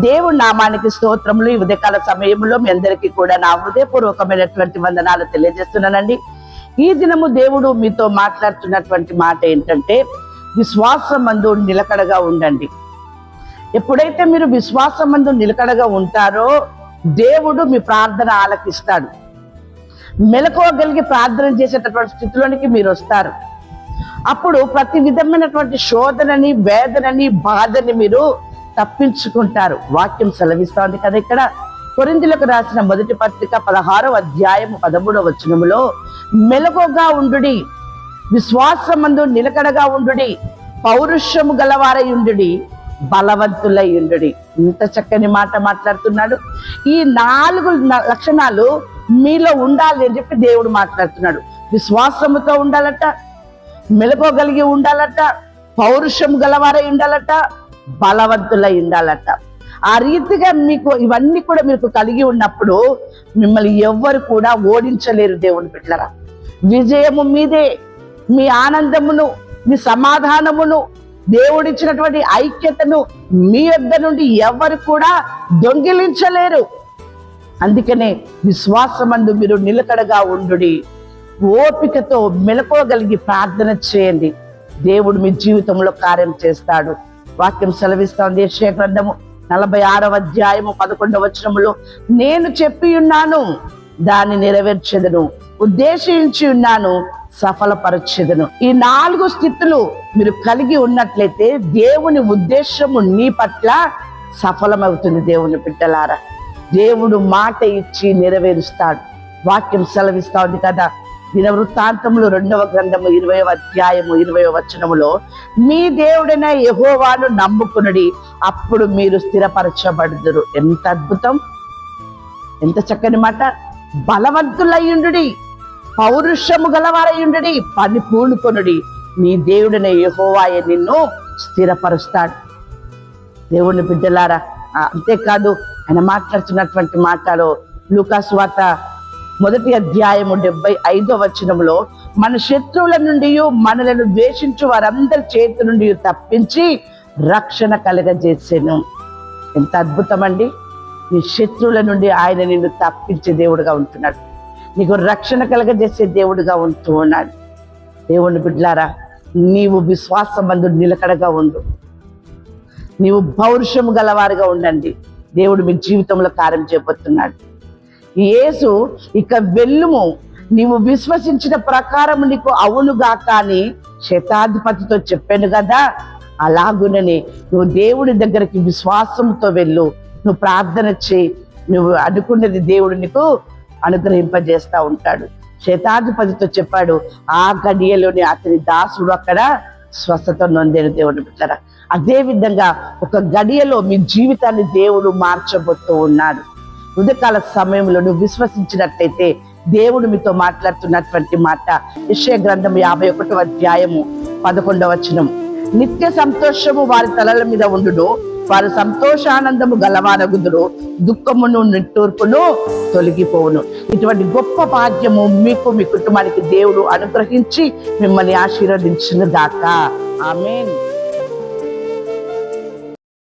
దేవుడి నామానికి స్తోత్రములు. ఈ ఉదయకాల సమయంలో మీ అందరికీ కూడా నా హృదయపూర్వకమైనటువంటి వందనాలు తెలియజేస్తున్నానండి. ఈ దినము దేవుడు మీతో మాట్లాడుతున్నటువంటి మాట ఏంటంటే, విశ్వాసమందు నిలకడగా ఉండండి. ఎప్పుడైతే మీరు విశ్వాసమందు నిలకడగా ఉంటారో దేవుడు మీ ప్రార్థన ఆలకిస్తాడు. మెలకువగలిగి ప్రార్థన చేసేటటువంటి స్థితిలోనికి మీరు వస్తారు. అప్పుడు ప్రతి విధమైనటువంటి శోధనని, వేదనని, బాధని మీరు తప్పించుకుంటారు. వాక్యం సెలవిస్తోంది కదా. ఇక్కడ కొరింథీయులకు రాసిన మొదటి పత్రిక 16వ అధ్యాయము 13వ వచనములో, మెలకువగా ఉండుడి, విశ్వాసమందు నిలకడగా ఉండుడి, పౌరుషము గలవారై ఉండుడి, బలవంతులై ఉండుడి. ఇంత చక్కని మాట మాట్లాడుతున్నాడు. ఈ 4 లక్షణాలు మీలో ఉండాలి అని చెప్పి దేవుడు మాట్లాడుతున్నాడు. విశ్వాసముతో ఉండాలట, మెలకువగలిగి ఉండాలట, పౌరుషం గలవారై ఉండాలట, బలవంతులై ఉండాలట. ఆ రీతిగా మీకు ఇవన్నీ కూడా మీకు కలిగి ఉన్నప్పుడు మిమ్మల్ని ఎవ్వరు కూడా ఓడించలేరు. దేవుని బిడ్డలారా, విజయము మీదే. మీ ఆనందమును, మీ సమాధానమును, దేవుడిచ్చినటువంటి ఐక్యతను మీ యొద్ద నుండి ఎవరు కూడా దొంగిలించలేరు. అందుకనే విశ్వాసమందు మీరు నిలకడగా ఉండుడి, ఓపికతో మెలకువగలిగి ప్రార్థన చేయండి. దేవుడు మీ జీవితంలో కార్యం చేస్తాడు. వాక్యం సెలవిస్తోంది. యెషయా గ్రంథము 46వ అధ్యాయము 11వ వచనములో, నేను చెప్పి ఉన్నాను, దాన్ని నెరవేర్చెదను, ఉద్దేశించి ఉన్నాను, సఫలపరచెదను. ఈ 4 స్థితులు మీరు కలిగి ఉన్నట్లయితే దేవుని ఉద్దేశము నీ పట్ల సఫలమవుతుంది. దేవుని బిడ్డలారా, దేవుడు మాట ఇచ్చి నెరవేరుస్తాడు. వాక్యం సెలవిస్తా ఉంది కదా. దినవృత్తాంతములు 2వ గ్రంథము 20వ అధ్యాయము 20వ వచనములో, మీ దేవుడైన యెహోవాను నమ్ముకునుడి, అప్పుడు మీరు స్థిరపరచబడుదురు. ఎంత అద్భుతం, ఎంత చక్కని మాట. బలవంతులయ్యుండుడి, పౌరుషము గలవారయ్యుండుడి, పని పూనుకొనుడి, నీ దేవుడైన యెహోవాయే నిన్ను స్థిరపరుస్తాడు. దేవుని బిడ్డలారా, అంతేకాదు ఆయన మాట్లాడుతున్నటువంటి మాటలో లూకాసు వార్త 1వ అధ్యాయము 75వ వచనంలో, మన శత్రువుల నుండి మనలను ద్వేషించు వారందరి చేతి నుండి తప్పించి రక్షణ కలగజేసాను. ఎంత అద్భుతం అండి. నీ శత్రువుల నుండి ఆయన నిన్ను తప్పించే దేవుడుగా ఉంటున్నాడు. నీకు రక్షణ కలగజేసే దేవుడుగా ఉంటూ ఉన్నాడు. దేవుని బిడ్డలారా, నీవు విశ్వాసమందు నిలకడగా ఉండు, నీవు పౌరుషము గలవారుగా ఉండండి. దేవుడు మీ జీవితంలో కార్యం చేయబోతున్నాడు. యేసు, ఇక వెళ్ళుము, నీవు విశ్వసించిన ప్రకారం నీకు అవునుగా కానీ శతాధిపతితో చెప్పాను కదా, అలాగునని నువ్వు దేవుడి దగ్గరికి విశ్వాసంతో వెళ్ళు, నువ్వు ప్రార్థన చేయి, నువ్వు అనుకున్నది దేవుడు నీకు అనుగ్రహింపజేస్తా ఉంటాడు. శతాధిపతితో చెప్పాడు, ఆ గడియలోనే అతని దాసుడు అక్కడ స్వస్థత నొందేను. దేవుని బిడ్డలారా, అదే విధంగా ఒక గడియలో మీ జీవితాన్ని దేవుడు మార్చబోతూ ఉన్నాడు. ఉదయకాల సమయంలో నువ్వు విశ్వసించినట్లయితే దేవుడు మీతో మాట్లాడుతున్నటువంటి మాట యెషయా గ్రంథం 51వ అధ్యాయము 11వ వచనం, నిత్య సంతోషము వారి తలల మీద ఉండును, వారి సంతోషానందము గలవారగుదురు, దుఃఖమును నిట్టూర్పును తొలగిపోవును. ఇటువంటి గొప్ప భాగ్యము మీకు, మీ కుటుంబానికి దేవుడు అనుగ్రహించి మిమ్మల్ని ఆశీర్వదించును గాక. ఆమేన్.